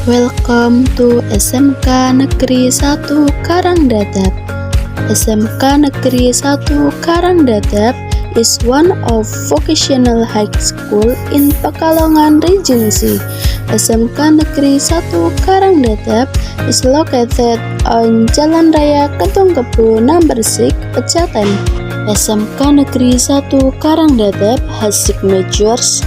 Welcome to SMK Negeri 1 Karangdadap. SMK Negeri 1 Karangdadap is one of vocational high school in Pekalongan Regency. SMK Negeri 1 Karangdadap is located on Jalan Raya Ketung Kebo Number 6, Pejaten. SMK Negeri 1 Karangdadap has 6 majors.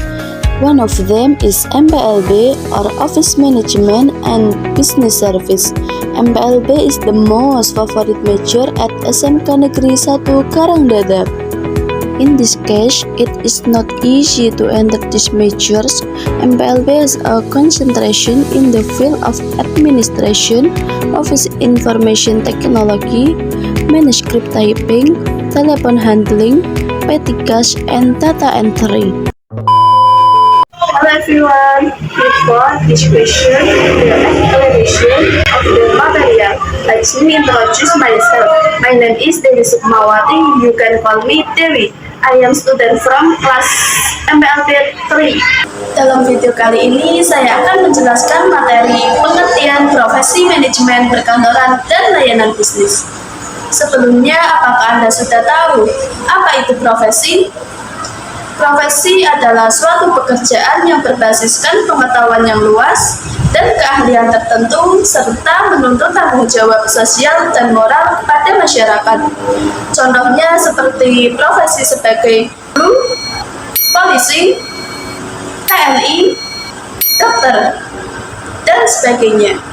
One of them is MPLB or Office Management and Business Service. MPLB is the most favorite major at SMK Negeri 1 Karangdadap. In this case, it is not easy to enter these majors. MPLB has a concentration in the field of administration, office information technology, manuscript typing, telephone handling, petty cash, and data entry. Hello everyone, before this question, the explanation of the material, let me introduce myself. My name is Dewi Sukmawati, you can call me Dewi. I am student from class MPLB 3. Dalam video kali ini, saya akan menjelaskan materi pengertian profesi manajemen perkantoran dan layanan bisnis. Sebelumnya, apakah Anda sudah tahu apa itu profesi? Profesi adalah suatu pekerjaan yang berbasiskan pengetahuan yang luas dan keahlian tertentu serta menuntut tanggung jawab sosial dan moral kepada masyarakat. Contohnya seperti profesi sebagai guru, polisi, TNI, dokter, dan sebagainya.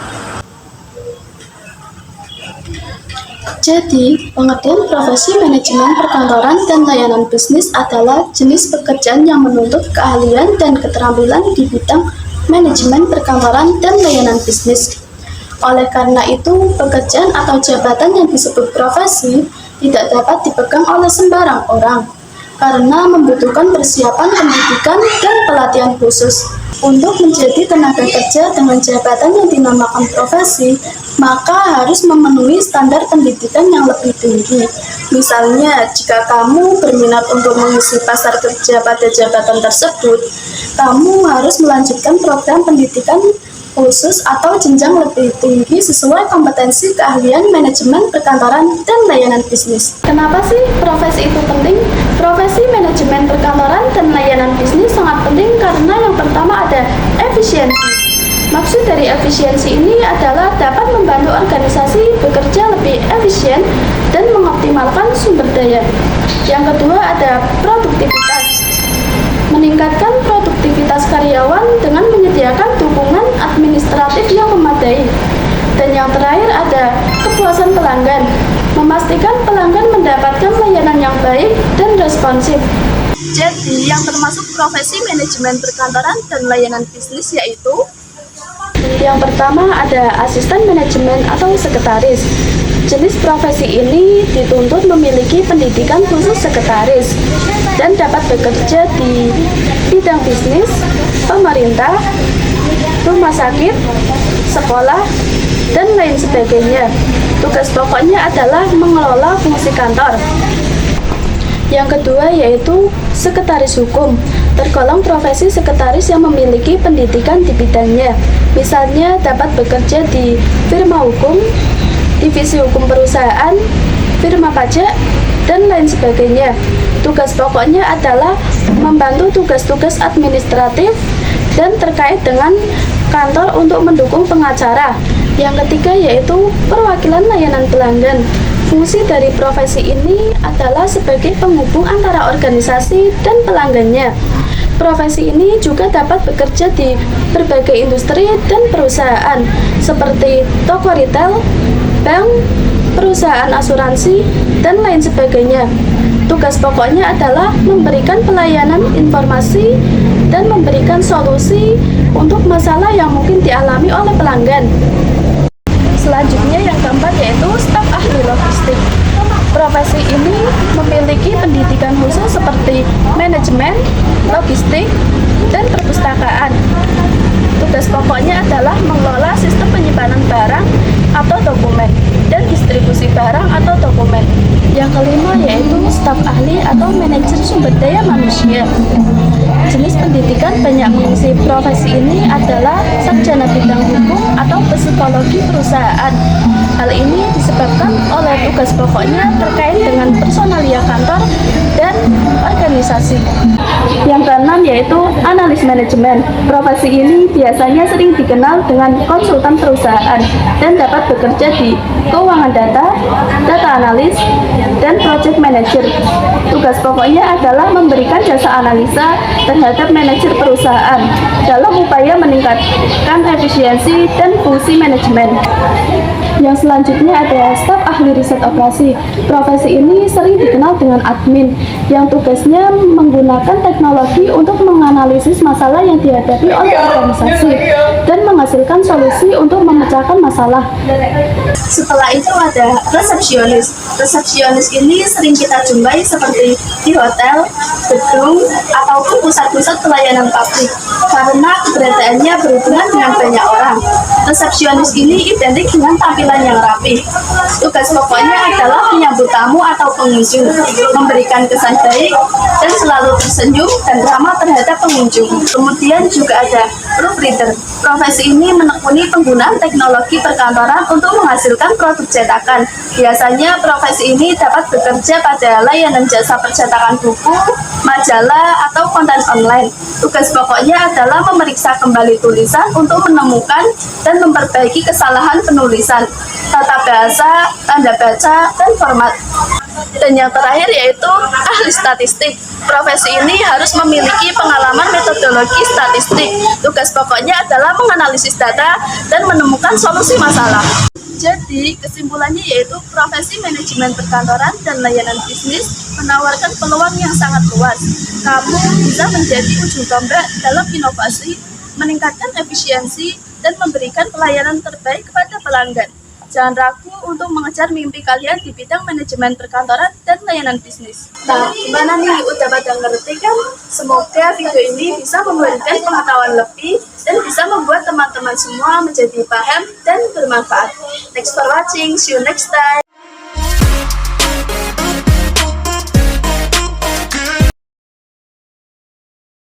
Jadi, pengertian profesi manajemen perkantoran dan layanan bisnis adalah jenis pekerjaan yang menuntut keahlian dan keterampilan di bidang manajemen perkantoran dan layanan bisnis. Oleh karena itu, pekerjaan atau jabatan yang disebut profesi tidak dapat dipegang oleh sembarang orang, karena membutuhkan persiapan pendidikan dan pelatihan khusus. Untuk menjadi tenaga kerja dengan jabatan yang dinamakan profesi, maka harus memenuhi standar pendidikan yang lebih tinggi. Misalnya, jika kamu berminat untuk mengisi pasar kerja pada jabatan tersebut, kamu harus melanjutkan program pendidikan khusus atau jenjang lebih tinggi sesuai kompetensi keahlian manajemen perkantoran dan layanan bisnis. Kenapa sih profesi itu penting? Profesi manajemen perkantoran dan layanan bisnis sangat penting karena yang pertama ada efisiensi. Maksud dari efisiensi ini adalah dapat membantu organisasi bekerja lebih efisien dan mengoptimalkan sumber daya. Yang kedua ada produktivitas. Meningkatkan produktivitas karyawan dengan menyediakan dukungan administratif yang memadai. Dan yang terakhir ada kepuasan pelanggan. Memastikan pelanggan mendapatkan layanan yang baik dan responsif. Jadi, yang termasuk profesi manajemen perkantoran dan layanan bisnis yaitu yang pertama ada asisten manajemen atau sekretaris. Jenis profesi ini dituntut memiliki pendidikan khusus sekretaris dan dapat bekerja di bidang bisnis, pemerintah, rumah sakit, sekolah, dan lain sebagainya. Tugas pokoknya adalah mengelola fungsi kantor. Yang kedua yaitu sekretaris hukum. Tergolong profesi sekretaris yang memiliki pendidikan di bidangnya. Misalnya dapat bekerja di firma hukum, divisi hukum perusahaan, firma pajak, dan lain sebagainya. Tugas pokoknya adalah membantu tugas-tugas administratif dan terkait dengan kantor untuk mendukung pengacara. Yang ketiga yaitu perwakilan layanan pelanggan. Fungsi dari profesi ini adalah sebagai penghubung antara organisasi dan pelanggannya. Profesi ini juga dapat bekerja di berbagai industri dan perusahaan seperti toko retail, bank, perusahaan asuransi, dan lain sebagainya. Tugas pokoknya adalah memberikan pelayanan informasi dan memberikan solusi untuk masalah yang mungkin dialami oleh pelanggan. Selanjutnya yang keempat yaitu staf ahli logistik. Profesi ini memiliki pendidikan khusus seperti manajemen, logistik, dan perpustakaan. Tugas pokoknya adalah mengelola sistem penyimpanan barang atau dokumen dan distribusi barang atau dokumen. Yang kelima yaitu staf ahli atau manajer sumber daya manusia. Jenis pendidikan banyak mengisi profesi ini adalah sarjana bidang hukum atau psikologi perusahaan. Hal ini disebabkan oleh tugas pokoknya terkait dengan personalia kantor dan organisasi. Yang keenam yaitu analis manajemen. Profesi ini biasanya sering dikenal dengan konsultan perusahaan dan dapat bekerja di keuangan data analis, dan project manager. Tugas pokoknya adalah memberikan jasa analisa terhadap manajer perusahaan dalam upaya meningkatkan efisiensi dan fungsi manajemen. Yang selanjutnya ada staf ahli riset operasi. Profesi ini sering dikenal dengan admin, yang tugasnya menggunakan teknologi untuk menganalisis masalah yang dihadapi oleh organisasi dan menghasilkan solusi untuk memecahkan masalah. Setelah itu ada resepsionis. Resepsionis ini sering kita jumpai seperti di hotel, gedung, ataupun pusat-pusat pelayanan publik karena keberadaannya berhubungan dengan banyak orang. Resepsionis ini identik dengan tampilan yang rapi. Tugas pokoknya adalah menyambut tamu atau pengunjung, memberikan kesan baik, dan selalu tersenyum dan ramah terhadap pengunjung. Kemudian juga ada proofreader. Profesi ini menekuni penggunaan teknologi perkantoran untuk menghasilkan produk cetakan. Biasanya profesi ini dapat bekerja pada layanan jasa percetakan buku, majalah, atau konten online. Tugas pokoknya adalah memeriksa kembali tulisan untuk menemukan dan memperbaiki kesalahan penulisan, tata bahasa, tanda baca, dan format. Dan yang terakhir yaitu ahli statistik. Profesi ini harus memiliki pengalaman metodologi statistik. Tugas pokoknya adalah menganalisis data dan menemukan solusi masalah. Jadi, kesimpulannya yaitu profesi manajemen perkantoran dan layanan bisnis menawarkan peluang yang sangat luas. Kamu bisa menjadi ujung tombak dalam inovasi, meningkatkan efisiensi, dan memberikan pelayanan terbaik kepada pelanggan. Jangan ragu untuk mengejar mimpi kalian di bidang manajemen perkantoran dan layanan bisnis. Nah, gimana nih? Udah pada ngerti kan? Semoga video ini bisa memberikan pengetahuan lebih dan bisa membuat teman-teman semua menjadi paham dan bermanfaat. Thanks for watching. See you next time.